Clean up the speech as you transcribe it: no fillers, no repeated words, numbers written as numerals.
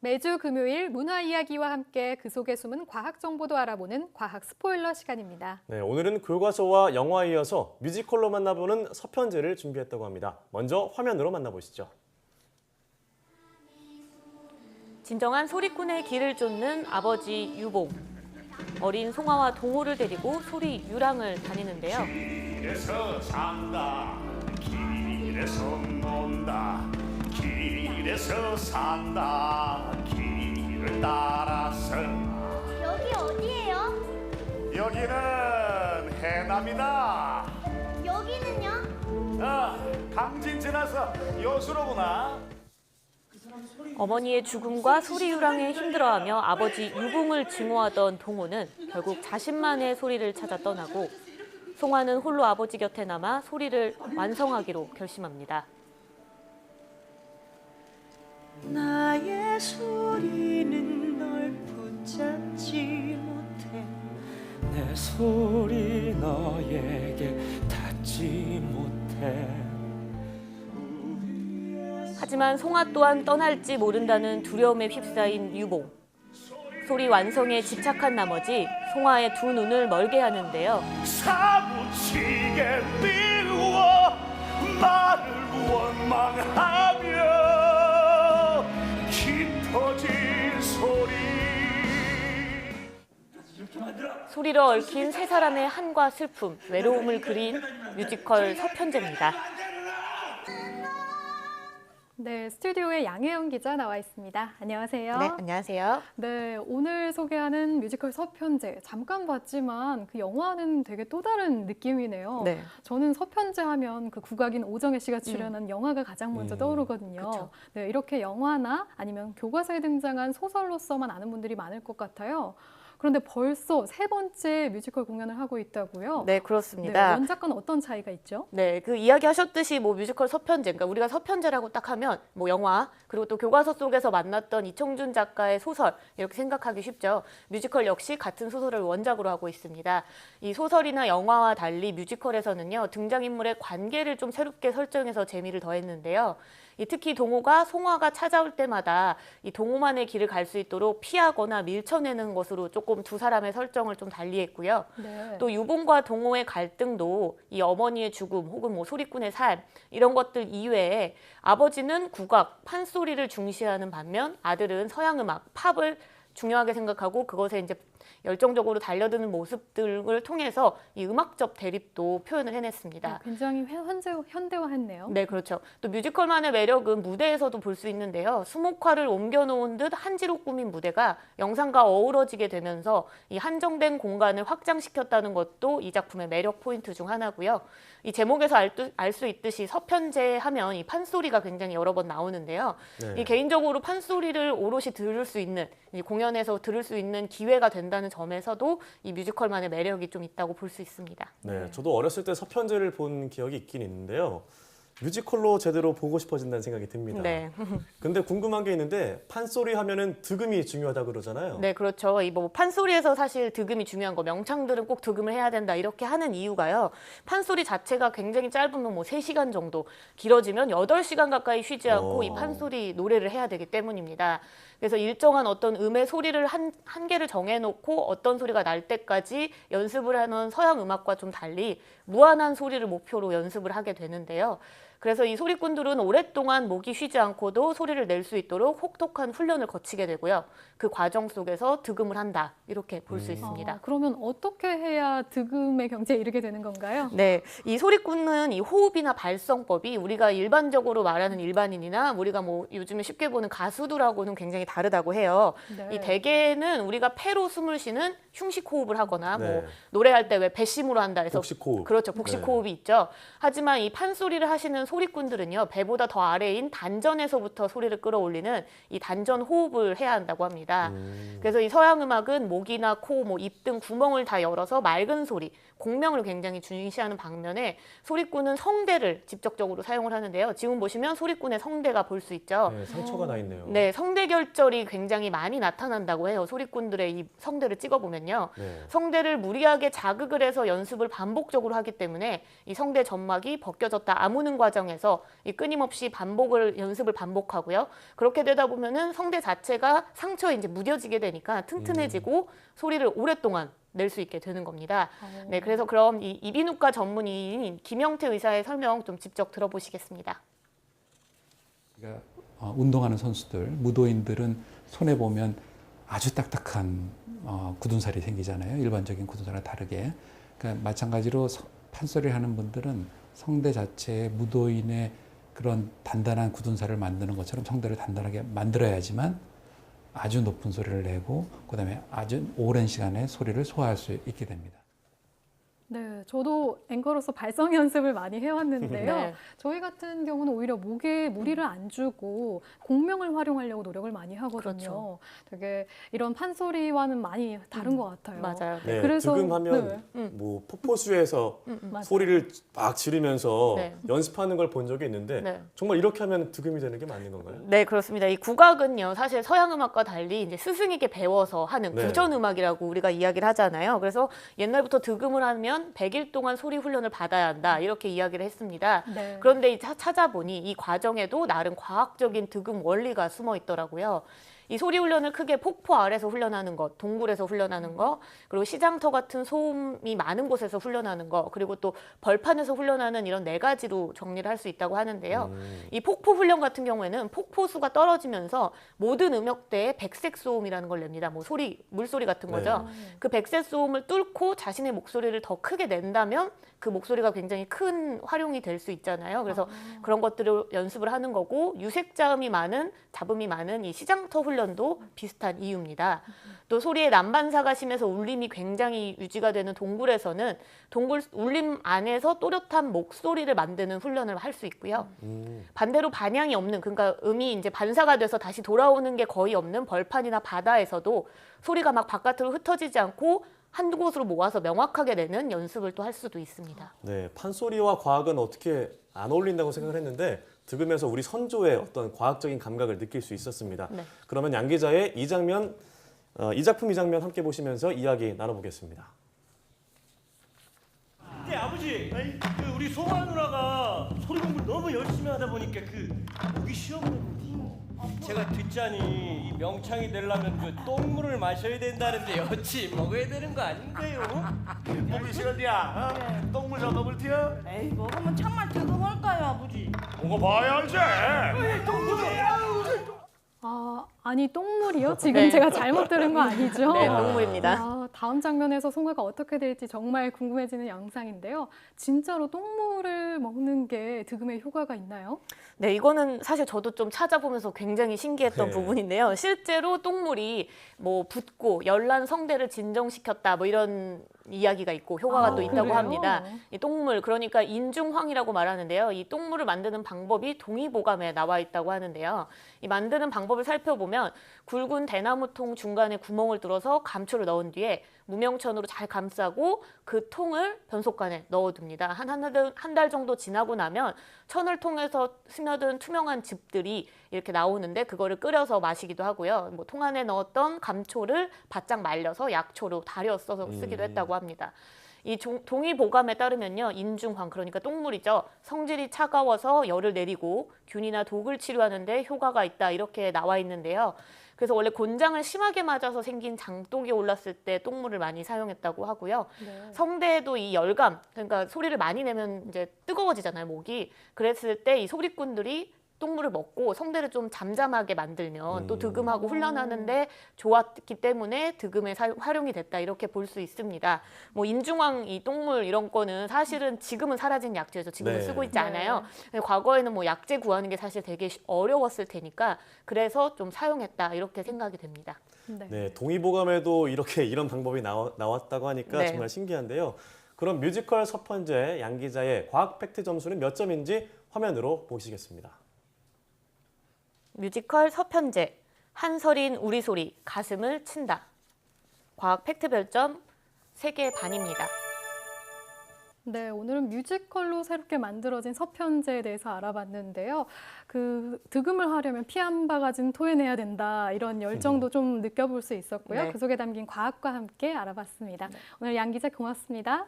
매주 금요일 문화 이야기와 함께 그 속에 숨은 과학 정보도 알아보는 과학 스포일러 시간입니다. 네, 오늘은 교과서와 영화에 이어서 뮤지컬로 만나보는 서편제를 준비했다고 합니다. 먼저 화면으로 만나보시죠. 진정한 소리꾼의 길을 쫓는 아버지 유봉. 어린 송아와 동호를 데리고 소리 유랑을 다니는데요. 길에서 산다, 길에서 논다, 길에서 산다, 길을 따라서. 여기 어디예요? 여기는 해남이다. 여기는요? 강진 지나서 여수로구나. 어머니의 죽음과 소리 유랑에 힘들어하며 아버지 유봉을 증오하던 동호는 결국 자신만의 소리를 찾아 떠나고 송아는 홀로 아버지 곁에 남아 소리를 완성하기로 결심합니다. 나의 소리는 널 붙잡지 못해 내 소리 너에게 닿지 못해. 하지만 송아 또한 떠날지 모른다는 두려움에 휩싸인 유봉. 소리 완성에 집착한 나머지 송아의 두 눈을 멀게 하는데요. 사무치게 미워 나를 원망하며 깊어진 소리. 소리로 얽힌 세 사람의 한과 슬픔, 외로움을 그린 뮤지컬 서편제입니다. 네, 스튜디오에 양혜영 기자 나와 있습니다. 안녕하세요. 네, 안녕하세요. 네, 오늘 소개하는 뮤지컬 서편제 잠깐 봤지만 그 영화는 되게 또 다른 느낌이네요. 네. 저는 서편제 하면 그 국악인 오정혜 씨가 출연한 영화가 가장 먼저 떠오르거든요. 그쵸. 네, 이렇게 영화나 아니면 교과서에 등장한 소설로서만 아는 분들이 많을 것 같아요. 그런데 벌써 세 번째 뮤지컬 공연을 하고 있다고요? 네, 네, 그렇습니다. 원작과는 어떤 차이가 있죠? 네, 그 이야기하셨듯이 뭐 뮤지컬 서편제, 그러니까 우리가 서편제라고 딱 하면 뭐 영화, 그리고 또 교과서 속에서 만났던 이청준 작가의 소설 이렇게 생각하기 쉽죠. 뮤지컬 역시 같은 소설을 원작으로 하고 있습니다. 이 소설이나 영화와 달리 뮤지컬에서는요, 등장인물의 관계를 좀 새롭게 설정해서 재미를 더했는데요. 특히 동호가 송아가 찾아올 때마다 이 동호만의 길을 갈 수 있도록 피하거나 밀쳐내는 것으로 조금 두 사람의 설정을 좀 달리했고요. 네. 또 유봉과 동호의 갈등도 이 어머니의 죽음 혹은 뭐 소리꾼의 삶 이런 것들 이외에 아버지는 국악, 판소리를 중시하는 반면 아들은 서양 음악, 팝을 중요하게 생각하고 그것에 이제 열정적으로 달려드는 모습들을 통해서 이 음악적 대립도 표현을 해냈습니다. 굉장히 현대화했네요. 네, 그렇죠. 또 뮤지컬만의 매력은 무대에서도 볼 수 있는데요. 수목화를 옮겨놓은 듯 한지로 꾸민 무대가 영상과 어우러지게 되면서 이 한정된 공간을 확장시켰다는 것도 이 작품의 매력 포인트 중 하나고요. 이 제목에서 알 수 있듯이 서편제 하면 이 판소리가 굉장히 여러 번 나오는데요. 네. 이 개인적으로 판소리를 오롯이 들을 수 있는, 이 공연에서 들을 수 있는 기회가 된다는 점에서도 이 뮤지컬만의 매력이 좀 있다고 볼 수 있습니다. 네, 저도 어렸을 때 서편제를 본 기억이 있긴 있는데요. 뮤지컬로 제대로 보고 싶어진다는 생각이 듭니다. 네. 근데 궁금한 게 있는데 판소리 하면은 득음이 중요하다 그러잖아요. 네, 그렇죠. 이 뭐 판소리에서 사실 득음이 중요한 거, 명창들은 꼭 득음을 해야 된다 이렇게 하는 이유가요. 판소리 자체가 굉장히 짧으면 뭐 3시간 정도, 길어지면 8시간 가까이 쉬지 않고 이 판소리 노래를 해야 되기 때문입니다. 그래서 일정한 어떤 음의 소리를 한계를 정해놓고 어떤 소리가 날 때까지 연습을 하는 서양 음악과 좀 달리 무한한 소리를 목표로 연습을 하게 되는데요. 그래서 이 소리꾼들은 오랫동안 목이 쉬지 않고도 소리를 낼 수 있도록 혹독한 훈련을 거치게 되고요. 그 과정 속에서 득음을 한다 이렇게 볼 수 있습니다. 그러면 어떻게 해야 득음의 경지에 이르게 되는 건가요? 네, 이 소리꾼은 이 호흡이나 발성법이 우리가 일반적으로 말하는 일반인이나 우리가 뭐 요즘에 쉽게 보는 가수들하고는 굉장히 다르다고 해요. 네. 이 대개는 우리가 폐로 숨을 쉬는 흉식 호흡을 하거나 네. 뭐 노래할 때 왜 배심으로 한다 해서 복식 호흡. 그렇죠, 복식 네. 호흡이 있죠. 하지만 이 판소리를 하시는 소리꾼들은요, 배보다 더 아래인 단전에서부터 소리를 끌어올리는 이 단전 호흡을 해야 한다고 합니다. 그래서 이 서양 음악은 목이나 코, 뭐 입 등 구멍을 다 열어서 맑은 소리, 공명을 굉장히 중시하는 반면에 소리꾼은 성대를 직접적으로 사용을 하는데요. 지금 보시면 소리꾼의 성대가 볼 수 있죠. 네, 상처가 나 있네요. 네, 성대 결절이 굉장히 많이 나타난다고 해요. 소리꾼들의 이 성대를 찍어보면요. 네. 성대를 무리하게 자극을 해서 연습을 반복적으로 하기 때문에 이 성대 점막이 벗겨졌다 아무는 과정 과정에서 이 끊임없이 연습을 반복하고요. 그렇게 되다 보면은 성대 자체가 상처에 이제 무뎌지게 되니까 튼튼해지고 소리를 오랫동안 낼 수 있게 되는 겁니다. 네, 그래서 그럼 이 이비인후과 전문의인 김영태 의사의 설명 좀 직접 들어보시겠습니다. 그러니까 운동하는 선수들, 무도인들은 손에 보면 아주 딱딱한 굳은 살이 생기잖아요. 일반적인 굳은 살과 다르게. 그러니까 마찬가지로 판소리를 하는 분들은 성대 자체에 무도인의 그런 단단한 굳은 살을 만드는 것처럼 성대를 단단하게 만들어야지만 아주 높은 소리를 내고 그다음에 아주 오랜 시간에 소리를 소화할 수 있게 됩니다. 네, 저도 앵커로서 발성 연습을 많이 해왔는데요. 네. 저희 같은 경우는 오히려 목에 무리를 안 주고 공명을 활용하려고 노력을 많이 하거든요. 그렇죠. 되게 이런 판소리와는 많이 다른 것 같아요. 맞아요. 네, 그래서- 득음하면 뭐 폭포수에서 맞아요. 소리를 막 지르면서 네. 연습하는 걸 본 적이 있는데 네. 정말 이렇게 하면 득음이 되는 게 맞는 건가요? 네, 그렇습니다. 이 국악은요, 사실 서양 음악과 달리 이제 스승에게 배워서 하는 네. 구전 음악이라고 우리가 이야기를 하잖아요. 그래서 옛날부터 득음을 하면 100일 동안 소리 훈련을 받아야 한다 이렇게 이야기를 했습니다. 네. 그런데 찾아보니 이 과정에도 나름 과학적인 득음 원리가 숨어 있더라고요. 이 소리 훈련을 크게 폭포 아래서 훈련하는 것, 동굴에서 훈련하는 거, 그리고 시장터 같은 소음이 많은 곳에서 훈련하는 거, 그리고 또 벌판에서 훈련하는 이런 4가지로 정리를 할 수 있다고 하는데요. 이 폭포 훈련 같은 경우에는 폭포수가 떨어지면서 모든 음역대에 백색 소음이라는 걸 냅니다. 뭐 물소리 같은 거죠. 그 백색 소음을 뚫고 자신의 목소리를 더 크게 낸다면 그 목소리가 굉장히 큰 활용이 될 수 있잖아요. 그래서 그런 것들을 연습을 하는 거고, 유색자음이 많은, 잡음이 많은 이 시장터 훈련도 비슷한 이유입니다. 또 소리의 난반사가 심해서 울림이 굉장히 유지가 되는 동굴에서는 동굴 울림 안에서 또렷한 목소리를 만드는 훈련을 할 수 있고요. 반대로 반향이 없는, 그러니까 음이 이제 반사가 돼서 다시 돌아오는 게 거의 없는 벌판이나 바다에서도 소리가 막 바깥으로 흩어지지 않고 한 곳으로 모아서 명확하게 내는 연습을 또 할 수도 있습니다. 네, 판소리와 과학은 어떻게 안 어울린다고 생각을 했는데 득음에서 우리 선조의 어떤 과학적인 감각을 느낄 수 있었습니다. 네. 그러면 양 기자의 이 작품 이 장면 함께 보시면서 이야기 나눠보겠습니다. 근데 아버지, 그 우리 소아 누나가 소리 공부를 너무 열심히 하다 보니까 목이 쉬어버렸거든요. 제가 듣자니 이 명창이 되려면 그 똥물을 마셔야 된다는데 어찌 먹어야 되는 거 아닌가요? 몸이 싫은디야 똥물 좀 먹을 티야? 에이 먹으면 참말 득음할까요 아버지? 먹어봐야 알지. 아니 똥물이요? 지금 네. 제가 잘못 들은 거 아니죠? 네, 동물입니다. 다음 장면에서 송아가 어떻게 될지 정말 궁금해지는 영상인데요. 진짜로 똥물을 먹는 게 득음에 효과가 있나요? 네, 이거는 사실 저도 좀 찾아보면서 굉장히 신기했던 네. 부분인데요. 실제로 똥물이 뭐 붓고 열난 성대를 진정시켰다 뭐 이런 이야기가 있고 효과가 또 있다고 그래요? 합니다. 이 똥물, 그러니까 인중황이라고 말하는데요. 이 똥물을 만드는 방법이 동의보감에 나와 있다고 하는데요. 이 만드는 방법을 살펴보면 굵은 대나무통 중간에 구멍을 뚫어서 감초를 넣은 뒤에 무명천으로 잘 감싸고 그 통을 변속관에 넣어둡니다. 한 달 정도 지나고 나면 천을 통해서 스며든 투명한 즙들이 이렇게 나오는데 그거를 끓여서 마시기도 하고요. 뭐 통 안에 넣었던 감초를 바짝 말려서 약초로 달여 써서 쓰기도 했다고 합니다. 이 동의보감에 따르면요, 인중황, 그러니까 똥물이죠. 성질이 차가워서 열을 내리고 균이나 독을 치료하는데 효과가 있다 이렇게 나와 있는데요. 그래서 원래 곤장을 심하게 맞아서 생긴 장독이 올랐을 때 똥물을 많이 사용했다고 하고요. 네. 성대에도 이 열감, 그러니까 소리를 많이 내면 이제 뜨거워지잖아요, 목이. 그랬을 때 이 소리꾼들이 똥물을 먹고 성대를 좀 잠잠하게 만들면 또 득음하고 훈련하는데 좋았기 때문에 득음에 활용이 됐다 이렇게 볼 수 있습니다. 뭐 인중황, 이 똥물 이런 거는 사실은 지금은 사라진 약재죠. 지금은 네. 쓰고 있지 않아요. 과거에는 뭐 약재 구하는 게 사실 되게 어려웠을 테니까 그래서 좀 사용했다 이렇게 생각이 됩니다. 네, 동의보감에도 이런 방법이 나왔다고 하니까 네. 정말 신기한데요. 그럼 뮤지컬 서편제 양 기자의 과학 팩트 점수는 몇 점인지 화면으로 보시겠습니다. 뮤지컬 서편제, 한설인 우리 소리, 가슴을 친다. 과학 팩트 별점 3개 반입니다. 네, 오늘은 뮤지컬로 새롭게 만들어진 서편제에 대해서 알아봤는데요. 그 득음을 하려면 피 한 바가지는 토해내야 된다 이런 열정도 좀 느껴볼 수 있었고요. 네. 그 속에 담긴 과학과 함께 알아봤습니다. 오늘 양 기자 고맙습니다.